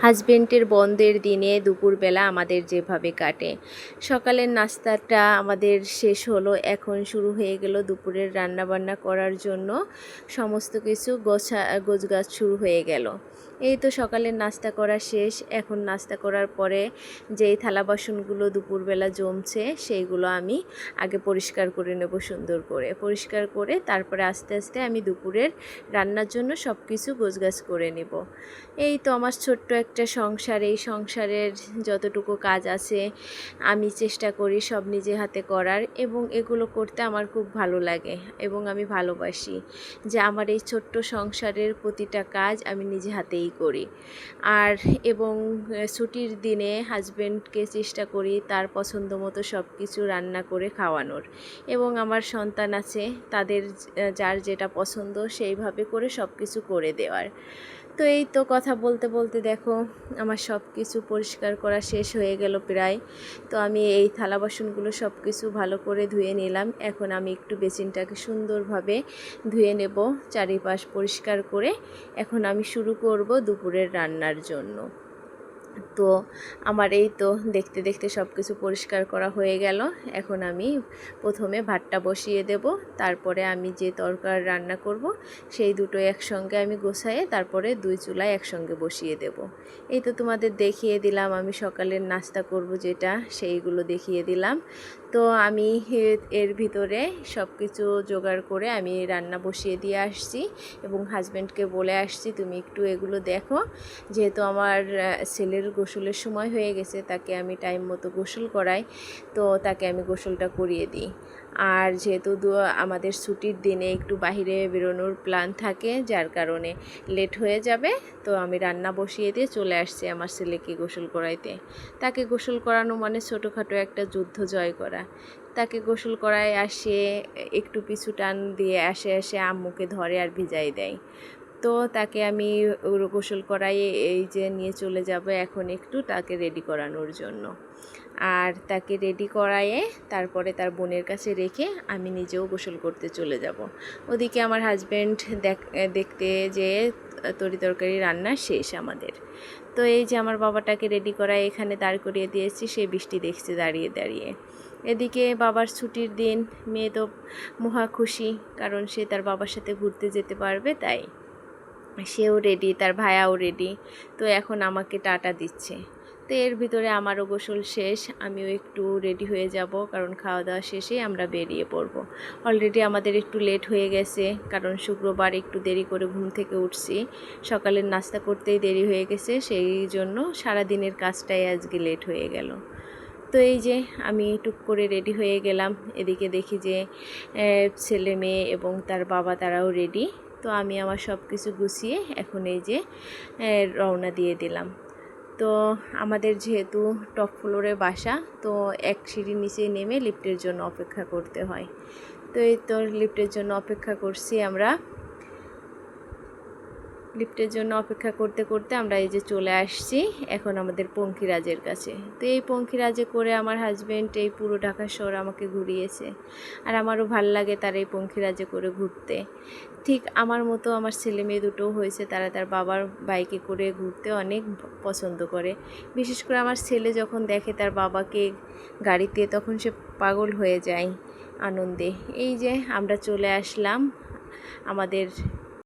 হাজবেন্ডের বন্ধের দিনে দুপুরবেলা আমাদের যেভাবে কাটে। সকালের নাস্তাটা আমাদের শেষ হলো, এখন শুরু হয়ে গেল দুপুরের রান্নাবান্না করার জন্য সমস্ত কিছু গোছগাছ শুরু হয়ে গেল। এই তো সকালের নাস্তা করা শেষ। এখন নাস্তা করার পরে যেই থালা বাসনগুলো দুপুরবেলা জমছে সেইগুলো আমি আগে পরিষ্কার করে নেব, সুন্দর করে পরিষ্কার করে তারপরে আস্তে আস্তে আমি দুপুরের রান্নার জন্য সব কিছু গোছগাছ করে নেব। এই তো আমার ছোট্ট একটা সংসার, এই সংসারের যতটুকু কাজ আছে আমি চেষ্টা করি সব নিজে হাতে করার, এবং এগুলো করতে আমার খুব ভালো লাগে এবং আমি ভালোবাসি যে আমার এই ছোট্ট সংসারের প্রতিটা কাজ আমি নিজে হাতেই করি। আর এবং ছুটির দিনে হাজবেন্ডকে চেষ্টা করি তার পছন্দ মতো সব কিছু রান্না করে খাওয়ানোর, এবং আমার সন্তান আছে তাদের যার যেটা পছন্দ সেইভাবে করে সব কিছু করে দেওয়ার। তো এই তো কথা বলতে বলতে দেখো আমার সব কিছু পরিষ্কার করা শেষ হয়ে গেল প্রায়। তো আমি এই থালা বাসনগুলো সব কিছু ভালো করে ধুয়ে নিলাম। এখন আমি একটু বেসিনটাকে সুন্দরভাবে ধুয়ে নেব, চারিপাশ পরিষ্কার করে এখন আমি শুরু করব দুপুরের রান্নার জন্য। তো আমার এই তো দেখতে দেখতে সব কিছু পরিষ্কার করা হয়ে গেল। এখন আমি প্রথমে ভাতটা বসিয়ে দেব, তারপরে আমি যে তরকারি রান্না করব সেই দুটো একসঙ্গে আমি গোছায়ে তারপরে দুই চুলায় একসঙ্গে বসিয়ে দেব। এই তো তোমাদের দেখিয়ে দিলাম আমি সকালের নাস্তা করব যেটা, সেইগুলো দেখিয়ে দিলাম। তো আমি এর ভিতরে সব কিছু জোগাড় করে আমি রান্না বসিয়ে দিয়ে আসছি এবং হাজব্যান্ডকে বলে আসছি তুমি একটু এগুলো দেখো, যেহেতু আমার ছেলের গোসলের সময় হয়ে গেছে, তাকে আমি টাইম মতো গোসল করাই, তো তাকে আমি গোসলটা করিয়ে দিই। আর যেহেতু আমাদের ছুটির দিনে একটু বাহিরে বেরোনোর প্ল্যান থাকে, যার কারণে লেট হয়ে যাবে, তো আমি রান্না বসিয়ে দিয়ে চলে আসছি আমার ছেলেকে গোসল করাইতে। তাকে গোসল করানো মানে ছোটোখাটো একটা যুদ্ধ জয় করা। তাকে গোসল করায় আসে একটু পিছু টান দিয়ে আসে আম্মুকে ধরে আর ভিজাই দেয়। তো তাকে আমি গোসল করাই এই যে নিয়ে চলে যাব এখন একটু তাকে রেডি করানোর জন্য। আর তাকে রেডি করায়ে তারপরে তার বোনের কাছে রেখে আমি নিজেও গোসল করতে চলে যাব। ওদিকে আমার হাজব্যান্ড দেখতে যে তরকারি রান্না শেষ আমাদের। তো এই যে আমার বাবাটাকে রেডি করায় এখানে দাঁড় করিয়ে দিয়েছি, সে বৃষ্টি দেখছে দাঁড়িয়ে দাঁড়িয়ে। এদিকে বাবার ছুটির দিন, মেয়ে তো মহা খুশি, কারণ সে তার বাবার সাথে ঘুরতে যেতে পারবে, তাই সেও রেডি, তার ভাইয়াও রেডি। তো এখন আমাকে টাটা দিচ্ছে। তো এর ভিতরে আমারও গোসল শেষ, আমিও একটু রেডি হয়ে যাব, কারণ খাওয়া দাওয়া শেষেই আমরা বেরিয়ে পড়ব। অলরেডি আমাদের একটু লেট হয়ে গেছে, কারণ শুক্রবার একটু দেরি করে ঘুম থেকে উঠছি, সকালের নাস্তা করতেই দেরি হয়ে গেছে, সেই জন্য সারাদিনের কাজটাই আজকে লেট হয়ে গেল। তো এই যে আমি টুক করে রেডি হয়ে গেলাম, এদিকে দেখি যে ছেলে মেয়ে এবং তার বাবা তারাও রেডি। তো আমি আমার সব কিছু গুছিয়ে এখন এই যে রওনা দিয়ে দিলাম। তো আমাদের যেহেতু টপ ফ্লোরে বাসা, তো এক সিঁড়ির নিচে নেমে লিফটের জন্য অপেক্ষা করতে হয়। তো এই তো লিফটের জন্য অপেক্ষা করছি আমরা। লিফটের জন্য অপেক্ষা করতে করতে আমরা এই যে চলে আসছি এখন আমাদের পঙ্খিরাজের কাছে। তো এই পঙ্খিরাজে করে আমার হাজব্যান্ড এই পুরো ঢাকা শহর আমাকে ঘুরিয়েছে, আর আমারও ভাল লাগে তার এই পঙ্খিরাজে করে ঘুরতে। ঠিক আমার মতো আমার ছেলে মেয়ে দুটোও হয়েছে, তারা তার বাবার বাইকে করে ঘুরতে অনেক পছন্দ করে। বিশেষ করে আমার ছেলে যখন দেখে তার বাবাকে গাড়িতে, তখন সে পাগল হয়ে যায় আনন্দে। এই যে আমরা চলে আসলাম আমাদের